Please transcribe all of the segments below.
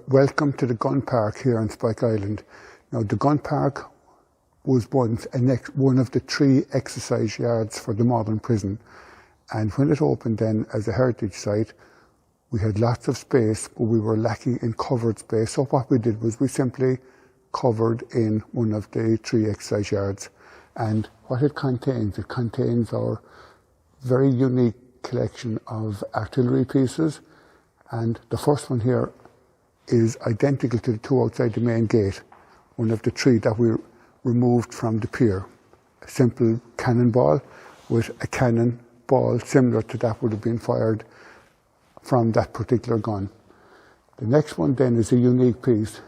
Welcome to the gun park here on Spike Island. Now, the gun park was once one of the 3 exercise yards for the modern prison. And when it opened then as a heritage site, we had lots of space, but we were lacking in covered space. So what we did was we simply covered in one of the 3 exercise yards. And what it contains our very unique collection of artillery pieces. And the first one here is identical to the 2 outside the main gate, one of the 3 that we removed from the pier. A simple cannonball with a cannon ball similar to that would have been fired from that particular gun. The next one then is a unique piece.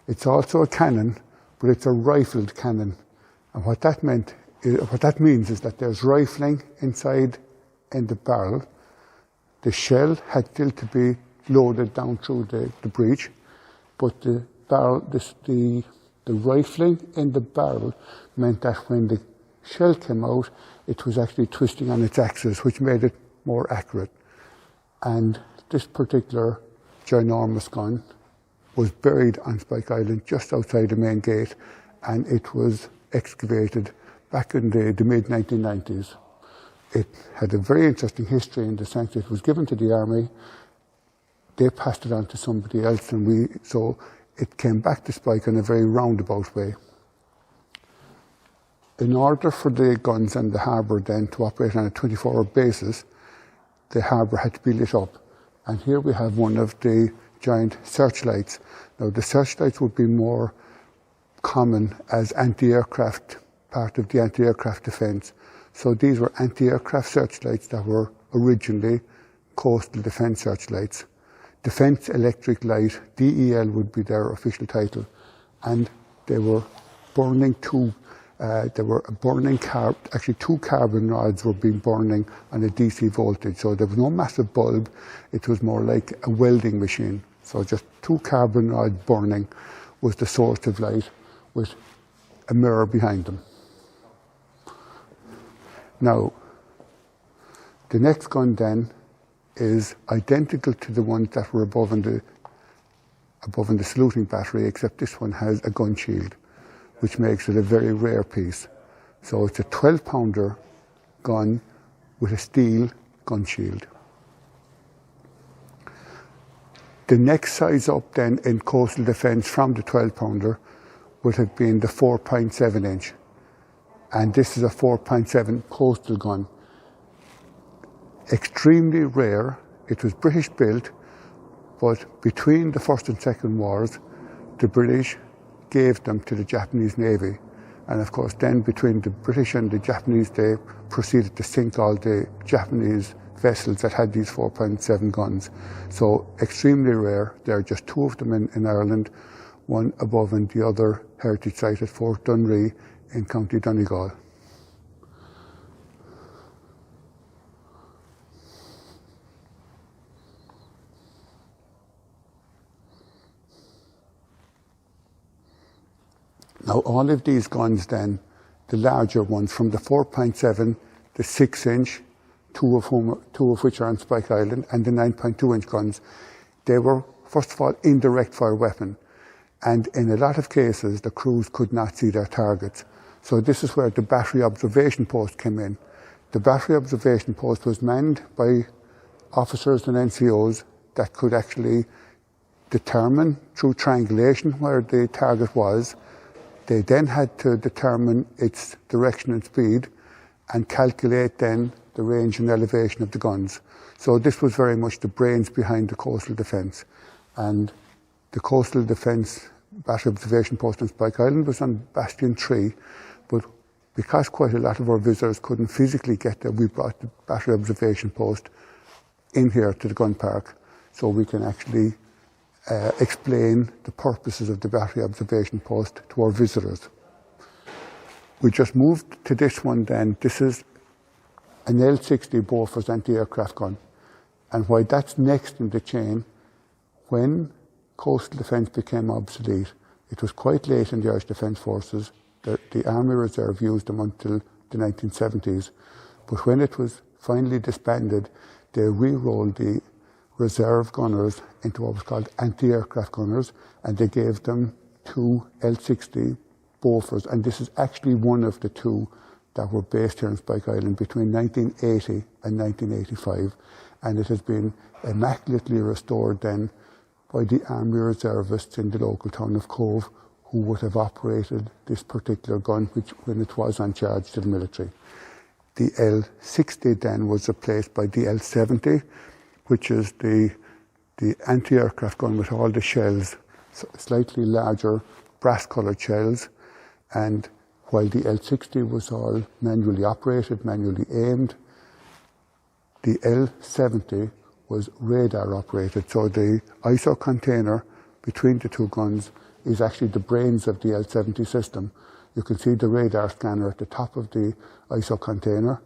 It's also a cannon, but it's a rifled cannon. And what that means is that there's rifling inside in the barrel. The shell had still to be loaded down through the breech, but the rifling in the barrel meant that when the shell came out, it was actually twisting on its axis, which made it more accurate. And this particular ginormous gun was buried on Spike Island just outside the main gate, and it was excavated back in the mid-1990s. It had a very interesting history in the sense it was given to the army. They passed it on to somebody else, and so it came back to Spike in a very roundabout way. In order for the guns and the harbour then to operate on a 24-hour basis, the harbour had to be lit up. And here we have one of the giant searchlights. Now, the searchlights would be more common as anti-aircraft, part of the anti-aircraft defence. So these were anti-aircraft searchlights that were originally coastal defence searchlights. Defence Electric Light, DEL would be their official title. And they were burning two carbon rods were being burning on a DC voltage. So there was no massive bulb. It was more like a welding machine. So just 2 carbon rods burning was the source of light with a mirror behind them. Now, the next gun then is identical to the ones that were above in the saluting battery, except this one has a gun shield, which makes it a very rare piece. So it's a 12-pounder gun with a steel gun shield. The next size up then in coastal defence from the 12-pounder would have been the 4.7 inch. And this is a 4.7 coastal gun. Extremely rare. It was British built, but between the First and Second Wars, the British gave them to the Japanese Navy. And of course then between the British and the Japanese, they proceeded to sink all the Japanese vessels that had these 4.7 guns. So extremely rare. There are just 2 of them in Ireland, one above and the other heritage site at Fort Dunree in County Donegal. Now, all of these guns then, the larger ones from the 4.7, the 6-inch, two of which are on Spike Island, and the 9.2-inch guns, they were, first of all, indirect fire weapon. And in a lot of cases, the crews could not see their targets. So this is where the battery observation post came in. The battery observation post was manned by officers and NCOs that could actually determine through triangulation where the target was. They then had to determine its direction and speed and calculate then the range and elevation of the guns. So this was very much the brains behind the coastal defence. And the coastal defence battery observation post on Spike Island was on Bastion 3, but because quite a lot of our visitors couldn't physically get there, we brought the battery observation post in here to the gun park so we can actually explain the purposes of the battery observation post to our visitors. We just moved to this one then. This is an L60 Bofors anti-aircraft gun. And why that's next in the chain, when coastal defence became obsolete, it was quite late in the Irish Defence Forces. The Army Reserve used them until the 1970s. But when it was finally disbanded, they re-rolled the reserve gunners into what was called anti-aircraft gunners, and they gave them 2 L-60 Bofors, and this is actually one of the 2 that were based here in Spike Island between 1980 and 1985, and it has been immaculately restored then by the Army reservists in the local town of Cove, who would have operated this particular gun when it was on charge to the military. The L-60 then was replaced by the L-70, which is the anti-aircraft gun with all the shells, slightly larger brass-coloured shells, and while the L-60 was all manually operated, manually aimed, the L-70 was radar operated. So the ISO container between the 2 guns is actually the brains of the L-70 system. You can see the radar scanner at the top of the ISO container,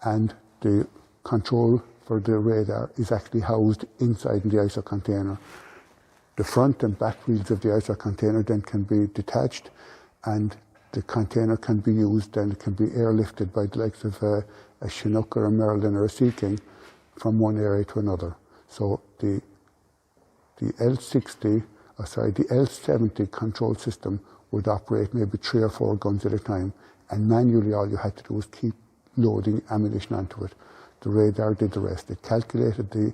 and the control for the radar is actually housed inside the ISO container. The front and back wheels of the ISO container then can be detached, and the container can be used, and it can be airlifted by the likes of a Chinook or a Merlin or a Sea King from one area to another. So the L-60, the L-70 control system would operate maybe 3 or 4 guns at a time, and manually all you had to do was keep loading ammunition onto it. The radar did the rest. It calculated the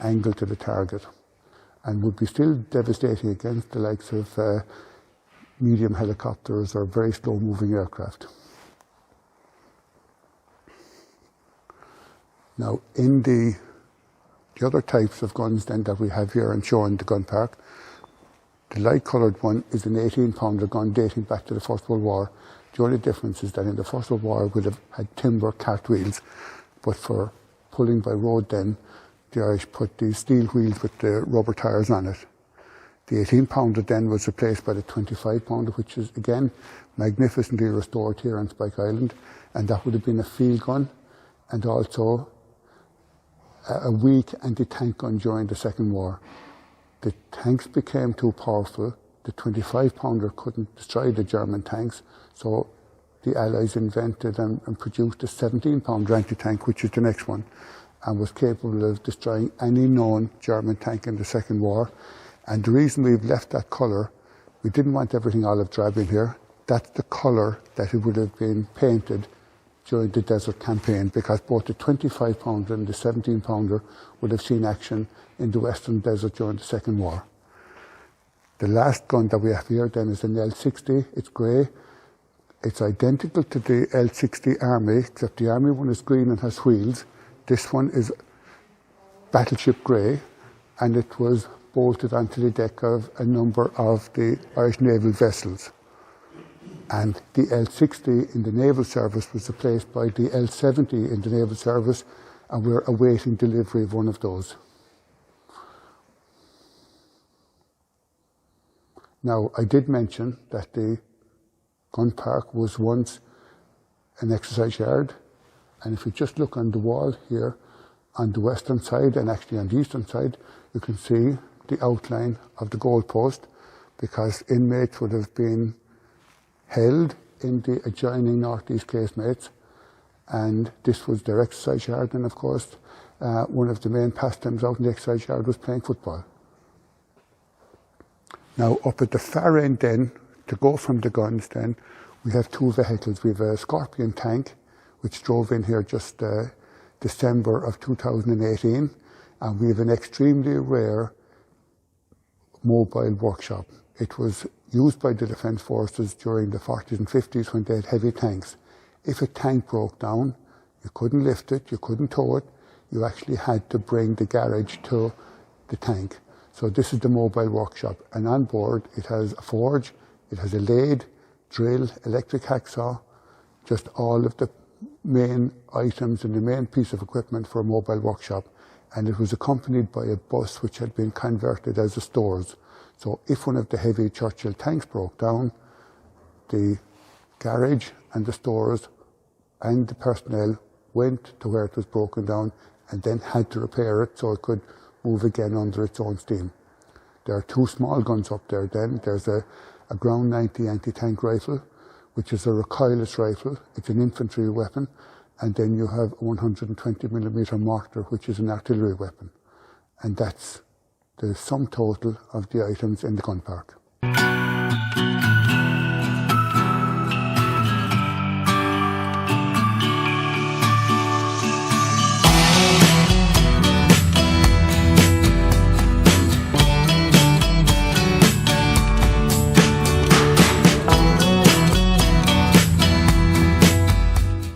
angle to the target and would be still devastating against the likes of medium helicopters or very slow moving aircraft. Now, in the other types of guns then that we have here and shown in the gun park, the light coloured one is an 18-pounder gun dating back to the First World War. The only difference is that in the First World War it would have had timber cartwheels, but for pulling by road then, the Irish put these steel wheels with the rubber tyres on it. The 18-pounder then was replaced by the 25-pounder, which is again magnificently restored here on Spike Island, and that would have been a field gun and also a weak anti-tank gun during the Second War. The tanks became too powerful. The 25-pounder couldn't destroy the German tanks, so the Allies invented and produced a 17-pounder anti-tank, which is the next one, and was capable of destroying any known German tank in the Second War. And the reason we've left that colour, we didn't want everything olive drab in here. That's the colour that it would have been painted during the desert campaign, because both the 25-pounder and the 17-pounder would have seen action in the Western Desert during the Second War. The last gun that we have here then is an L-60. It's grey. It's identical to the L-60 Army, except the Army one is green and has wheels. This one is battleship grey, and it was bolted onto the deck of a number of the Irish naval vessels. And the L-60 in the naval service was replaced by the L-70 in the naval service, and we're awaiting delivery of one of those. Now, I did mention that the gun park was once an exercise yard, and if you just look on the wall here on the western side and actually on the eastern side, you can see the outline of the goalpost, because inmates would have been held in the adjoining northeast casemates, and this was their exercise yard. And of course, one of the main pastimes out in the exercise yard was playing football. Now, up at the far end then, to go from the guns then, we have 2 vehicles. We have a Scorpion tank, which drove in here just December of 2018, and we have an extremely rare mobile workshop. It was used by the Defence Forces during the 40s and 50s when they had heavy tanks. If a tank broke down, you couldn't lift it, you couldn't tow it, you actually had to bring the garage to the tank. So this is the mobile workshop, and on board it has a forge, it has a lathe, drill, electric hacksaw, just all of the main items and the main piece of equipment for a mobile workshop. And it was accompanied by a bus which had been converted as a stores. So if one of the heavy Churchill tanks broke down, the garage and the stores and the personnel went to where it was broken down and then had to repair it so it could move again under its own steam. There are 2 small guns up there then. There's a ground 90 anti-tank rifle, which is a recoilless rifle. It's an infantry weapon. And then you have a 120mm mortar, which is an artillery weapon. and that's the sum total of the items in the gun park.